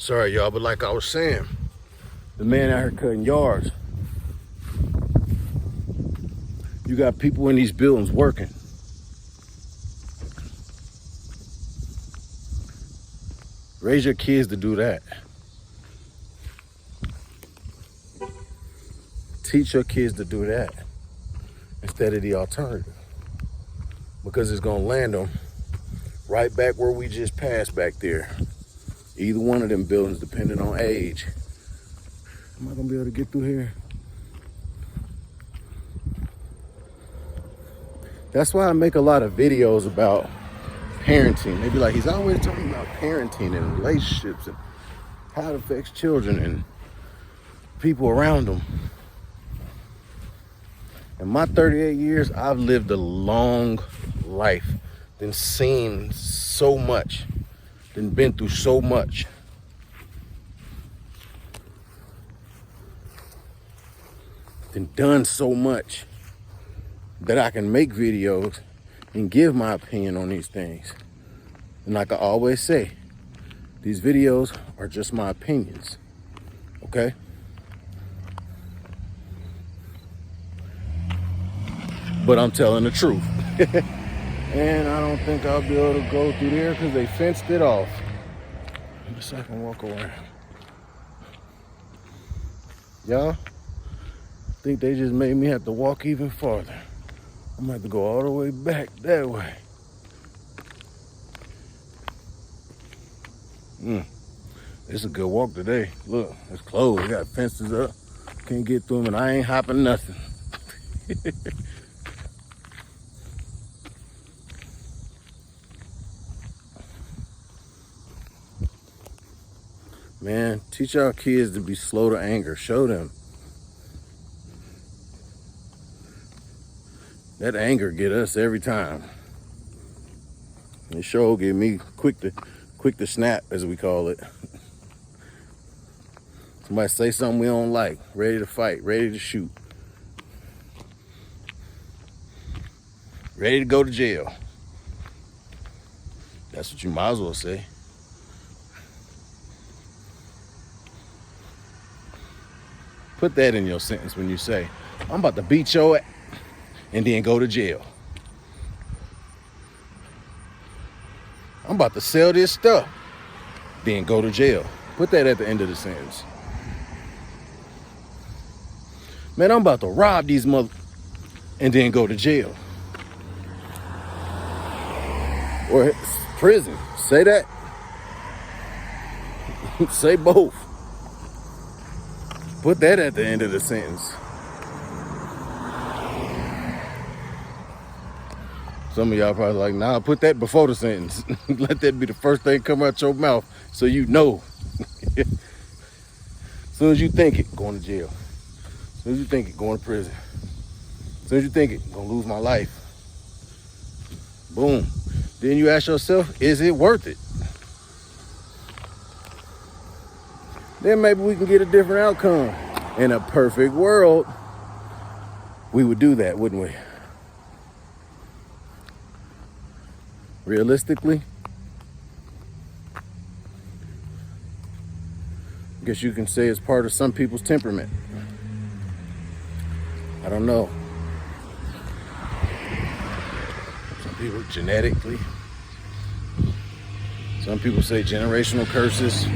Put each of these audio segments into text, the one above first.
Sorry, y'all, but like I was saying, the man out here cutting yards. You got people in these buildings working. Raise your kids to do that. Teach your kids to do that instead of the alternative. Because it's gonna land them right back where we just passed back there. Either one of them buildings, depending on age. Am I gonna be able to get through here? That's why I make a lot of videos about parenting. They be like, he's always talking about parenting and relationships and how it affects children and people around them. In my 38 years, I've lived a long life, then seen so much, then been through so much. Then done so much that I can make videos and give my opinion on these things. And like I always say, these videos are just my opinions, okay? But I'm telling the truth. And I don't think I'll be able to go through there because they fenced it off. So I can walk around. Y'all, I think they just made me have to walk even farther. I'm gonna have to go all the way back that way. It's a good walk today. Look, it's closed. We got fences up. Can't get through them, and I ain't hopping nothing. Man, teach our kids to be slow to anger. Show them. That anger get us every time. It sure get me quick to snap, as we call it. Somebody say something we don't like, ready to fight, ready to shoot. Ready to go to jail. That's what you might as well say. Put that in your sentence when you say, I'm about to beat your ass and then go to jail. I'm about to sell this stuff, then go to jail. Put that at the end of the sentence. Man, I'm about to rob these mother and then go to jail. Or prison. Say that. Say both. Put that at the end of the sentence. Some of y'all probably like, nah, put that before the sentence. Let that be the first thing come out your mouth so you know. As soon as you think it, going to jail. As soon as you think it, going to prison. As soon as you think it, gonna lose my life. Boom. Then you ask yourself, is it worth it? Then maybe we can get a different outcome. In a perfect world, we would do that, wouldn't we? Realistically, I guess you can say it's part of some people's temperament. I don't know. Some people genetically. Some people say generational curses.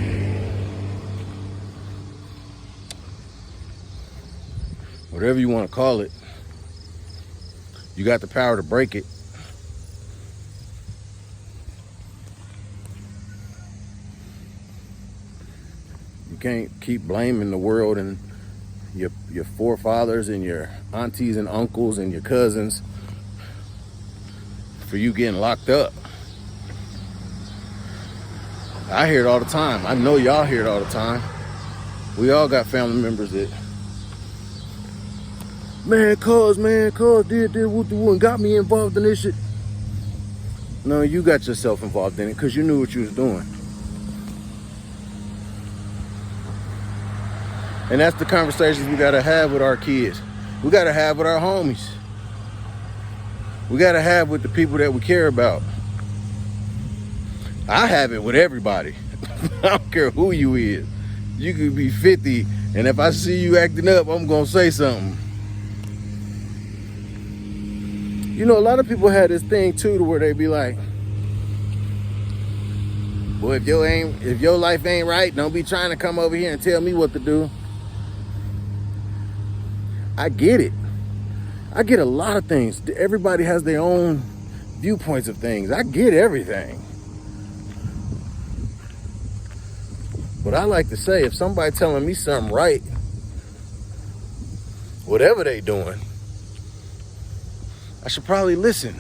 Whatever you want to call it, you got the power to break it. You can't keep blaming the world and your forefathers and your aunties and uncles and your cousins for you getting locked up. I hear it all the time. I know y'all hear it all the time. We all got family members that, cuz did what the one got me involved in this shit. No, you got yourself involved in it because you knew what you was doing. And that's the conversations we gotta have with our kids. We gotta have with our homies. We gotta have with the people that we care about. I have it with everybody. I don't care who you is. You could be 50, and if I see you acting up, I'm gonna say something. You know, a lot of people have this thing too, to where they be like, well, if your life ain't right, don't be trying to come over here and tell me what to do. I get it. I get a lot of things. Everybody has their own viewpoints of things. I get everything. But I like to say, if somebody telling me something right, whatever they doing, I should probably listen.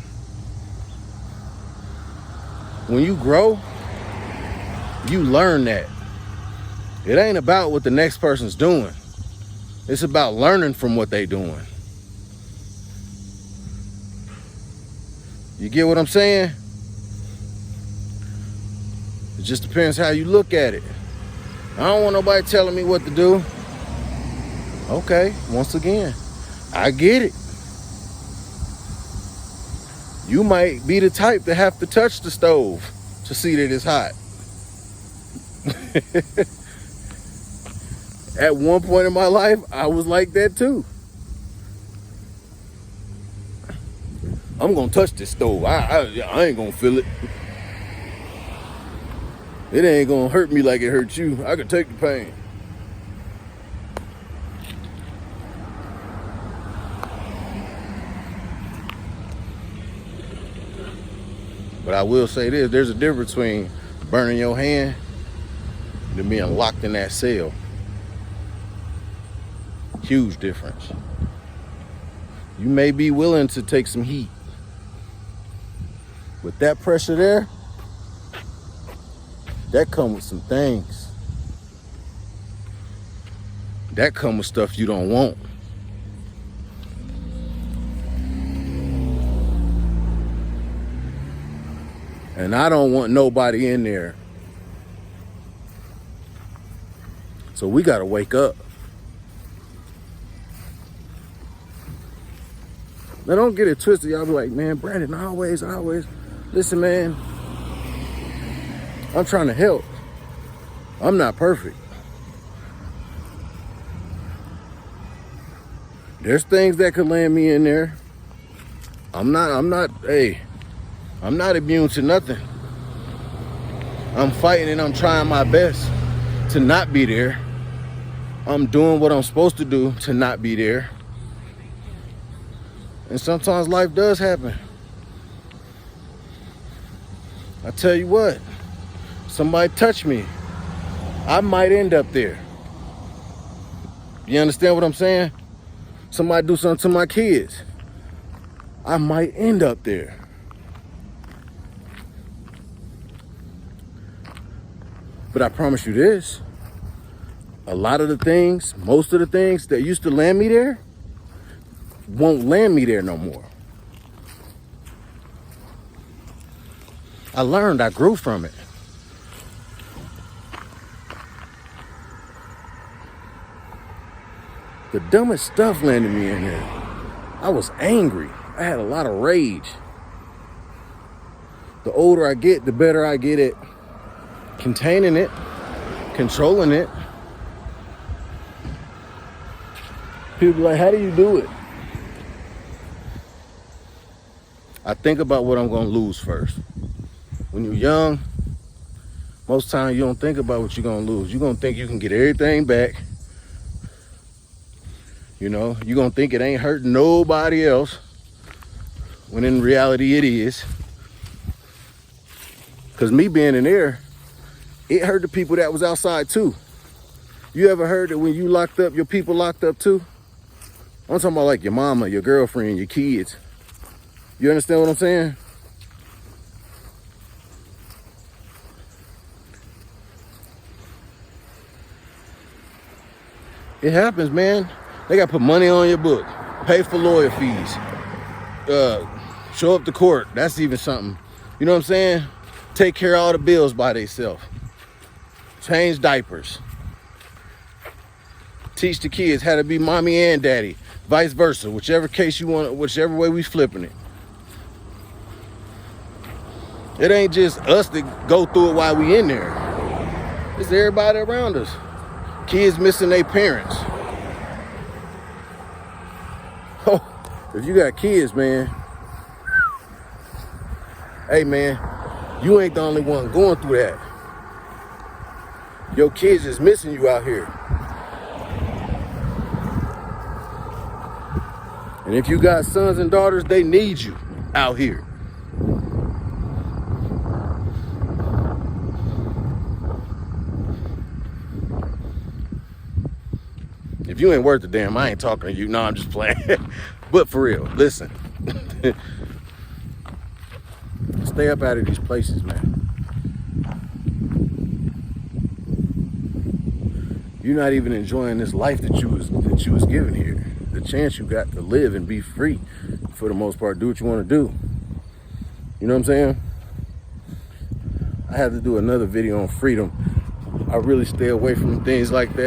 When you grow, you learn that. It ain't about what the next person's doing. It's about learning from what they doing. You get what I'm saying? It just depends how you look at it. I don't want nobody telling me what to do. Okay, once again, I get it. You might be the type to have to touch the stove to see that it's hot. At one point in my life, I was like that too. I'm gonna touch this stove. I ain't gonna feel it. It ain't gonna hurt me like it hurts you. I can take the pain. But I will say this, there's a difference between burning your hand and being locked in that cell. Huge difference. You may be willing to take some heat. With that pressure there, that comes with some things. That comes with stuff you don't want. And I don't want nobody in there. So we gotta wake up. Now don't get it twisted. Y'all be like, man, Brandon, always. Listen, man, I'm trying to help. I'm not perfect. There's things that could land me in there. I'm not immune to nothing. I'm fighting and I'm trying my best to not be there. I'm doing what I'm supposed to do to not be there. And sometimes life does happen. I tell you what, somebody touch me, I might end up there. You understand what I'm saying? Somebody do something to my kids, I might end up there. But I promise you this, a lot of the things, most of the things that used to land me there, won't land me there no more. I learned, I grew from it. The dumbest stuff landed me in there. I was angry. I had a lot of rage. The older I get, the better I get at containing it, controlling it. People be like, how do you do it? I think about what I'm gonna lose first. When you're young, most times you don't think about what you're gonna lose. You're gonna think you can get everything back. You know, you're gonna think it ain't hurting nobody else, when in reality it is. Cause me being in there, it hurt the people that was outside too. You ever heard that when you locked up, your people locked up too? I'm talking about like your mama, your girlfriend, your kids. You understand what I'm saying? It happens, man. They got to put money on your book, pay for lawyer fees, show up to court. That's even something. You know what I'm saying? Take care of all the bills by themselves. Change diapers. Teach the kids how to be mommy and daddy, vice versa, whichever case you want, whichever way we flipping it. It ain't just us that go through it while we in there. It's everybody around us. Kids missing their parents. Oh, if you got kids, man, hey man, you ain't the only one going through that. Your kids is missing you out here. And if you got sons and daughters, they need you out here. If you ain't worth a damn, I ain't talking to you. No, I'm just playing. But for real, listen. Stay up out of these places, man. You're not even enjoying this life that you was given here. The chance you got to live and be free, for the most part. Do what you want to do. You know what I'm saying? I have to do another video on freedom. I really stay away from things like that.